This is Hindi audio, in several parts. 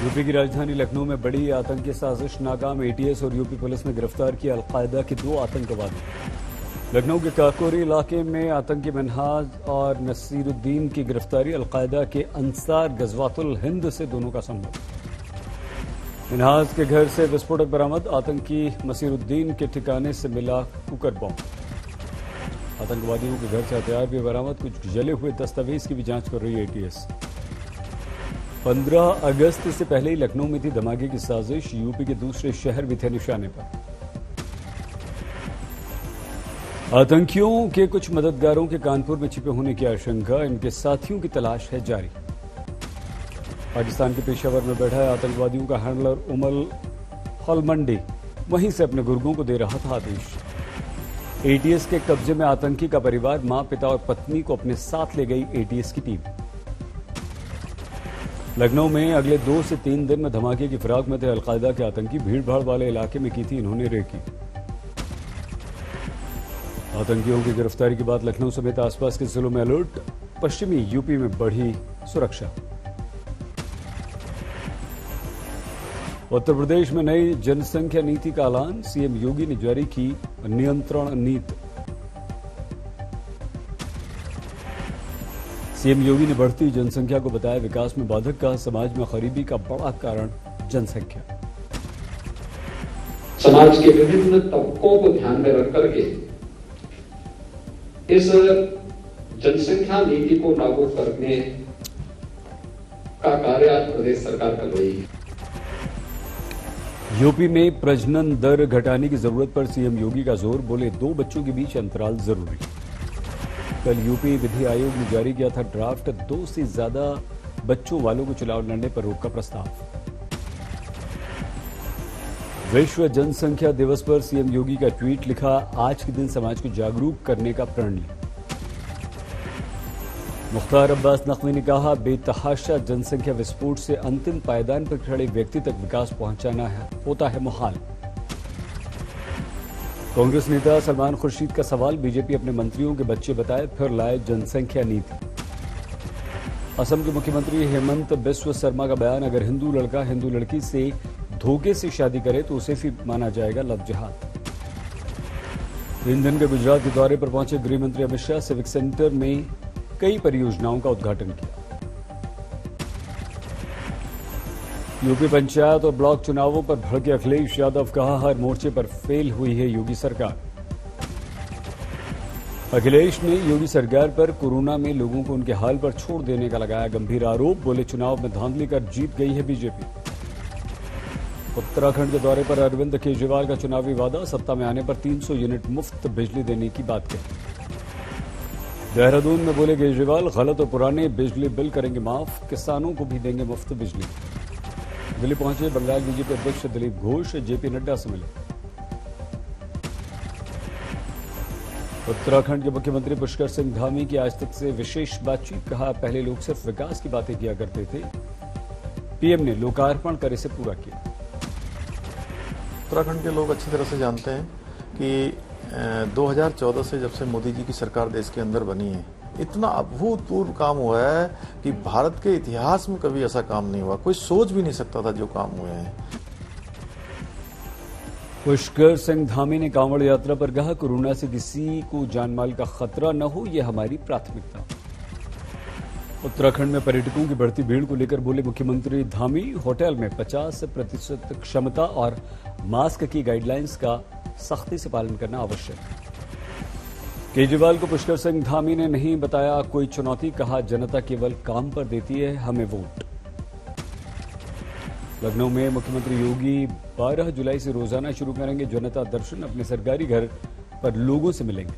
यूपी की राजधानी लखनऊ में बड़ी आतंकी साजिश नाकाम। एटीएस और यूपी पुलिस ने गिरफ्तार किया अलकायदा के 2 आतंकवादी। लखनऊ के काकोरी इलाके में आतंकी मिनहाज और नसीरुद्दीन की गिरफ्तारी। अलकायदा के अंसार गजवातुल हिंद से दोनों का संबंध। मिनहाज के घर से विस्फोटक बरामद। आतंकी नसीरुद्दीन के ठिकाने से मिला कुकर बम। आतंकवादियों के घर से हथियार भी बरामद। कुछ जले हुए दस्तावेज की भी जांच कर रही है एटीएस। 15 अगस्त से पहले ही लखनऊ में थी धमाके की साजिश। यूपी के दूसरे शहर भी थे निशाने पर। आतंकियों के कुछ मददगारों के कानपुर में छिपे होने की आशंका। इनके साथियों की तलाश है जारी। पाकिस्तान के पेशावर में बैठा है आतंकवादियों का हैंडलर उमल हलमंडी। वहीं से अपने गुर्गों को दे रहा था आदेश। एटीएस के कब्जे में आतंकी का परिवार। मां, पिता और पत्नी को अपने साथ ले गई एटीएस की टीम। लखनऊ में अगले 2 से 3 दिन में धमाके की फिराक में थे अलकायदा के आतंकी। भीड़भाड़ वाले इलाके में की थी इन्होंने रेकी। आतंकियों की गिरफ्तारी के बाद लखनऊ समेत आसपास के जिलों में अलर्ट। पश्चिमी यूपी में बढ़ी सुरक्षा। उत्तर प्रदेश में नई जनसंख्या नीति का ऐलान। सीएम योगी ने जारी की नियंत्रण नीति। सीएम योगी ने बढ़ती जनसंख्या को बताया विकास में बाधक का। समाज में गरीबी का बड़ा कारण जनसंख्या। समाज के विभिन्न तबकों को ध्यान में रख करके इस जनसंख्या नीति को लागू करने का कार्य आज प्रदेश सरकार कर रही है। यूपी में प्रजनन दर घटाने की जरूरत पर सीएम योगी का जोर। बोले 2 बच्चों के बीच अंतराल जरूरी। कल यूपी विधि आयोग ने जारी किया था ड्राफ्ट। 2 से ज्यादा बच्चों वालों को चुनाव लड़ने पर रोक का प्रस्ताव। विश्व जनसंख्या दिवस पर सीएम योगी का ट्वीट लिखा। आज के दिन समाज को जागरूक करने का प्रण लिया। मुख्तार अब्बास नकवी ने कहा बेतहाशा जनसंख्या विस्फोट से अंतिम पायदान पर खड़े व्यक्ति तक विकास पहुंचाना होता है मुहाल। कांग्रेस नेता सलमान खुर्शीद का सवाल। बीजेपी अपने मंत्रियों के बच्चे बताए फिर लाए जनसंख्या नीति। असम के मुख्यमंत्री हेमंत बिस्व शर्मा का बयान। अगर हिंदू लड़का हिंदू लड़की से धोखे से शादी करे तो उसे भी माना जाएगा लव जिहाद। 3 दिन के गुजरात के दौरे पर पहुंचे गृह मंत्री अमित शाह। सिविक सेंटर में कई परियोजनाओं का उद्घाटन किया। यूपी पंचायत और ब्लॉक चुनावों पर भड़के अखिलेश यादव। कहा हर मोर्चे पर फेल हुई है योगी सरकार। अखिलेश ने योगी सरकार पर कोरोना में लोगों को उनके हाल पर छोड़ देने का लगाया गंभीर आरोप। बोले चुनाव में धांधली कर जीत गई है बीजेपी। उत्तराखंड के दौरे पर अरविंद केजरीवाल का चुनावी वादा। सत्ता में आने पर 300 यूनिट मुफ्त बिजली देने की बात कही। देहरादून में बोले केजरीवाल गलत और पुराने बिजली बिल करेंगे माफ। किसानों को भी देंगे मुफ्त बिजली। दिल्ली पहुंचे बंगाल बीजेपी अध्यक्ष दिलीप घोष। जेपी नड्डा से मिले। उत्तराखंड के मुख्यमंत्री पुष्कर सिंह धामी की आज तक से विशेष बातचीत। कहा पहले लोग सिर्फ विकास की बातें किया करते थे। पीएम ने लोकार्पण कर इसे पूरा किया। उत्तराखंड के लोग अच्छी तरह से जानते हैं कि 2014 से जब से मोदी जी की सरकार देश के अंदर बनी है, इतना अभूतपूर्व काम हुआ है कि भारत के इतिहास में कभी ऐसा काम नहीं हुआ। कोई सोच भी नहीं सकता था जो काम हुए हैं। पुष्कर सिंह धामी ने कांवड़ यात्रा पर कहा कोरोना से किसी को जानमाल का खतरा न हो, यह हमारी प्राथमिकता। उत्तराखंड में पर्यटकों की बढ़ती भीड़ को लेकर बोले मुख्यमंत्री धामी। होटल में 50% क्षमता और मास्क की गाइडलाइंस का सख्ती से पालन करना आवश्यक। केजरीवाल को पुष्कर सिंह धामी ने नहीं बताया कोई चुनौती। कहा जनता केवल काम पर देती है, हमें वोट। लखनऊ में मुख्यमंत्री योगी 12 जुलाई से रोजाना शुरू करेंगे जनता दर्शन। अपने सरकारी घर पर लोगों से मिलेंगे।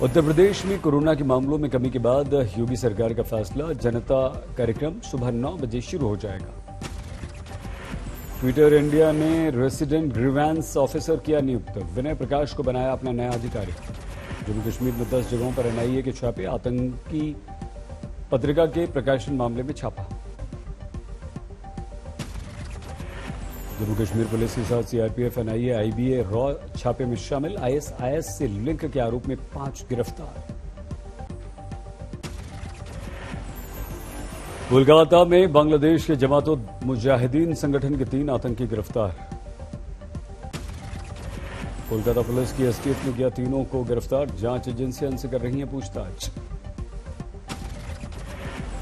उत्तर प्रदेश में कोरोना के मामलों में कमी के बाद योगी सरकार का फैसला। जनता कार्यक्रम सुबह 9 बजे शुरू हो जाएगा। ट्विटर इंडिया ने रेसिडेंट ग्रीवेंस ऑफिसर किया नियुक्त। विनय प्रकाश को बनाया अपना नया अधिकारी। जम्मू कश्मीर में 10 जगहों पर एनआईए के छापे। आतंकी पत्रिका के प्रकाशन मामले में छापा। जम्मू कश्मीर पुलिस के साथ सीआरपीएफ, एनआईए, आईबीए, रॉ छापे में शामिल। आईएसआईएस से लिंक के आरोप में 5 गिरफ्तार। कोलकाता में बांग्लादेश के जमातुल मुजाहिदीन संगठन के 3 आतंकी गिरफ्तार। कोलकाता पुलिस की एसटीएफ ने किया तीनों को गिरफ्तार। जांच एजेंसियां इनसे कर रही हैं पूछताछ।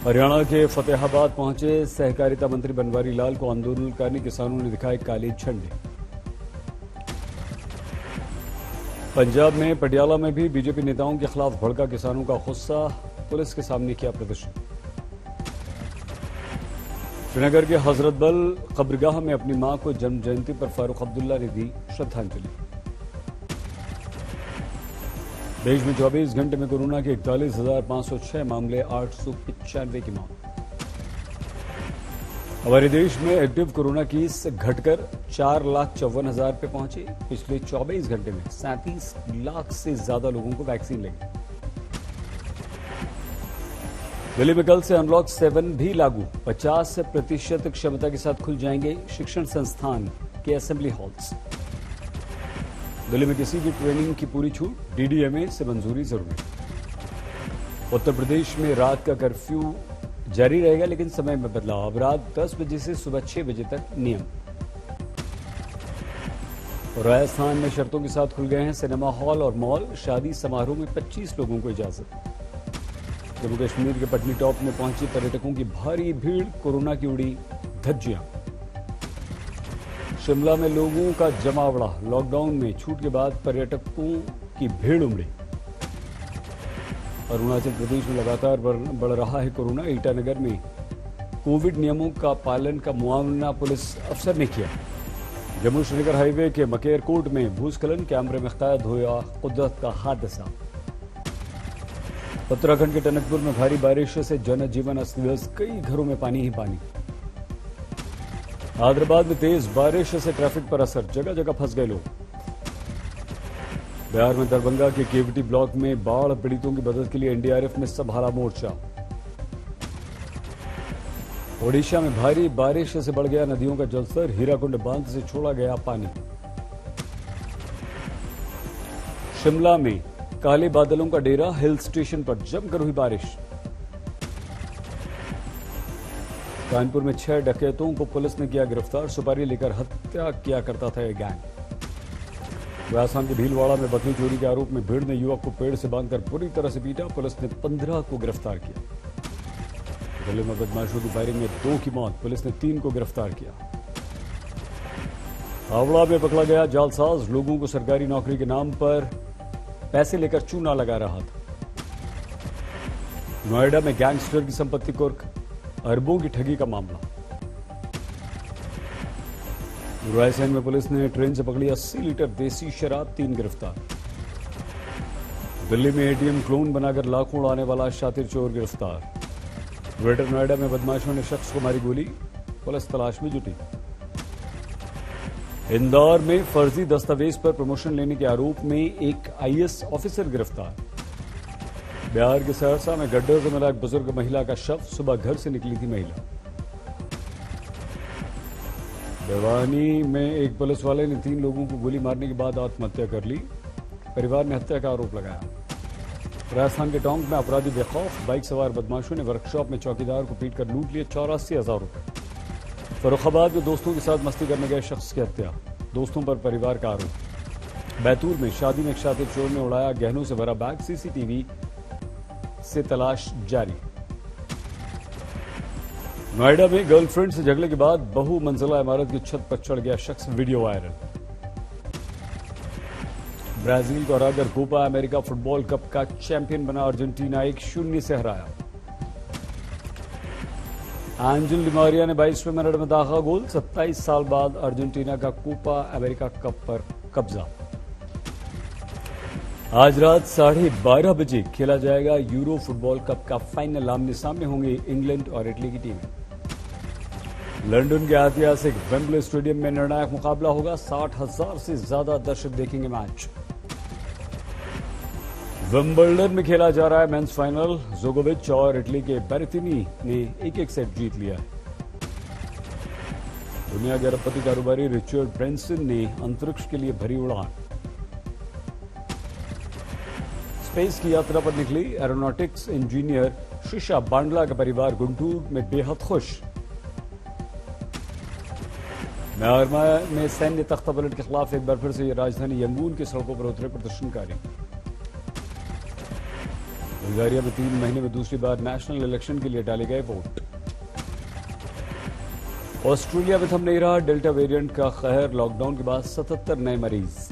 हरियाणा के फतेहाबाद पहुंचे सहकारिता मंत्री बनवारी लाल को आंदोलनकारी किसानों ने दिखाए काले झंडे। पंजाब में पटियाला में भी बीजेपी नेताओं के खिलाफ भड़का किसानों का गुस्सा, पुलिस के सामने किया प्रदर्शन। श्रीनगर के हजरतबल कब्रगाह में अपनी मां को जन्म जयंती पर फारूक अब्दुल्ला ने दी श्रद्धांजलि। देश में 24 घंटे में कोरोना के 41,506 मामले, 895 की मौत। हमारे देश में एक्टिव कोरोना केस घटकर 4,54,000 पे पहुंचे। पिछले 24 घंटे में 37 लाख से ज्यादा लोगों को वैक्सीन लगी। दिल्ली में कल से अनलॉक 7 भी लागू। 50% क्षमता के साथ खुल जाएंगे शिक्षण संस्थान के असेंबली हॉल्स। दिल्ली में किसी भी ट्रेनिंग की पूरी छूट, डीडीएमए से मंजूरी जरूरी। उत्तर प्रदेश में रात का कर्फ्यू जारी रहेगा, लेकिन समय में बदलाव। अब रात 10 बजे से सुबह 6 बजे तक नियम। राजस्थान में शर्तों के साथ खुल गए हैं सिनेमा हॉल और मॉल। शादी समारोह में 25 लोगों को इजाजत। जम्मू कश्मीर के पटनी टॉप में पहुंची पर्यटकों की भारी भीड़, कोरोना की उड़ी धज्जियां। शिमला में लोगों का जमावड़ा। लॉकडाउन में छूट के बाद पर्यटकों की भीड़ उमड़ी। अरुणाचल प्रदेश में लगातार बढ़ रहा है कोरोना। ईटानगर में कोविड नियमों का पालन का मुआयना पुलिस अफसर ने किया। जम्मू श्रीनगर हाईवे के मकेरकोट में भूस्खलन, कैमरे में कैद हुआ कुदरत का हादसा। उत्तराखंड के टनकपुर में भारी बारिश से जनजीवन अस्त व्यस्त, कई घरों में पानी ही पानी। हैदराबाद में तेज बारिश से ट्रैफिक पर असर, जगह जगह फंस गए लोग। बिहार में दरभंगा के केवटी ब्लॉक में बाढ़ पीड़ितों की मदद के लिए एनडीआरएफ ने संभाला मोर्चा। ओडिशा में भारी बारिश से बढ़ गया नदियों का जलस्तर, हीराकुंड बांध से छोड़ा गया पानी। शिमला में काले बादलों का डेरा, हिल स्टेशन पर जमकर हुई बारिश। कानपुर में 6 डकैतों को पुलिस ने किया गिरफ्तार, सुपारी लेकर हत्या किया करता था यह गैंग। राजस्थान के भीलवाड़ा में बकरी चोरी के आरोप में भीड़ ने युवक को पेड़ से बांधकर बुरी तरह से पीटा, पुलिस ने 15 को गिरफ्तार किया। दिल्ली में बदमाशों की फायरिंग में 2 की मौत, पुलिस ने 3 को गिरफ्तार किया। हावड़ा में पकड़ा गया जालसाज, लोगों को सरकारी नौकरी के नाम पर पैसे लेकर चूना लगा रहा था। नोएडा में गैंगस्टर की संपत्ति कुर्क, अरबों की ठगी का मामला। रायसेन में पुलिस ने ट्रेन से पकड़ी 80 लीटर देसी शराब, 3 गिरफ्तार। दिल्ली में एटीएम क्लोन बनाकर लाखों उड़ाने वाला शातिर चोर गिरफ्तार। ग्रेटर नोएडा में बदमाशों ने शख्स को मारी गोली, पुलिस तलाश में जुटी। इंदौर में फर्जी दस्तावेज पर प्रमोशन लेने के आरोप में एक आईएएस ऑफिसर गिरफ्तार। बिहार के सहरसा में गड्ढे से मिला एक बुजुर्ग महिला का शव, सुबह घर से निकली थी महिला। भिवानी में एक पुलिस वाले ने 3 लोगों को गोली मारने के बाद आत्महत्या कर ली, परिवार ने हत्या का आरोप लगाया। राजस्थान के टोंक में अपराधी बेखौफ, बाइक सवार बदमाशों ने वर्कशॉप में चौकीदार को पीटकर लूट लिए 84,000 रुपए। फर्रुखाबाद में दोस्तों के साथ मस्ती करने गए शख्स की हत्या, दोस्तों पर परिवार का आरोप। बैतूल में शादी में एक शातिर चोर ने उड़ाया गहनों से भरा बैग, सीसीटीवी से तलाश जारी। नोएडा में गर्लफ्रेंड से झगड़े के बाद बहुमंजिला इमारत की छत पर चढ़ गया शख्स, वीडियो वायरल। ब्राजील को हराकर कोपा अमेरिका फुटबॉल कप का चैंपियन बना अर्जेंटीना, 1-0 से हराया। एंजिल डिमारिया ने 22वें मिनट में दागा गोल, 27 साल बाद अर्जेंटीना का कोपा अमेरिका कप पर कब्जा। आज रात 12:30 बजे खेला जाएगा यूरो फुटबॉल कप का फाइनल। आमने सामने होंगे इंग्लैंड और इटली की टीमें। लंदन के ऐतिहासिक वेम्बले स्टेडियम में निर्णायक मुकाबला होगा, 60,000 से ज्यादा दर्शक देखेंगे मैच। विंबलडन में खेला जा रहा है मेंस फाइनल, जोकोविच और इटली के बेरेतिनी ने 1-1 सेट जीत लिया है। दुनिया के अरबपति कारोबारी रिचर्ड ब्रेंसन ने अंतरिक्ष के लिए भरी उड़ान। स्पेस की यात्रा पर निकली एरोनॉटिक्स इंजीनियर शिशा बांडला का परिवार गुंटूर में बेहद खुश। म्यांमार में सैन्य तख्तापलट के खिलाफ एक बार फिर से राजधानी यंगून की सड़कों पर उतरे प्रदर्शनकारी। बुल्गारिया में 3 महीने में दूसरी बार नेशनल इलेक्शन के लिए डाले गए वोट। ऑस्ट्रेलिया में थम नहीं रहा डेल्टा वेरिएंट का कहर, लॉकडाउन के बाद 77 नए मरीज।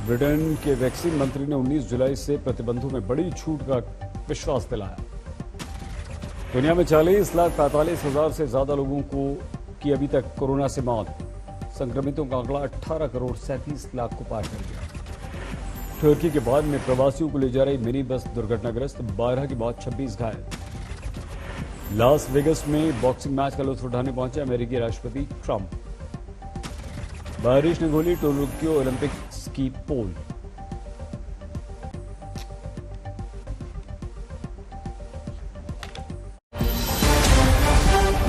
ब्रिटेन के वैक्सीन मंत्री ने 19 जुलाई से प्रतिबंधों में बड़ी छूट का विश्वास दिलाया। दुनिया में 40,45,000 से ज्यादा लोगों को की अभी तक कोरोना से मौत। संक्रमितों का आंकड़ा 18 करोड़ 37 लाख को पार कर गया। तुर्की के बाद में प्रवासियों को ले जा रही मिनी बस दुर्घटनाग्रस्त, 12 की मौत 26 घायल। लास वेगस में बॉक्सिंग मैच का लुत्फ उठाने पहुंचे अमेरिकी राष्ट्रपति ट्रंप। बारिश ने खोली टोक्यो ओलंपिक्स की पोल।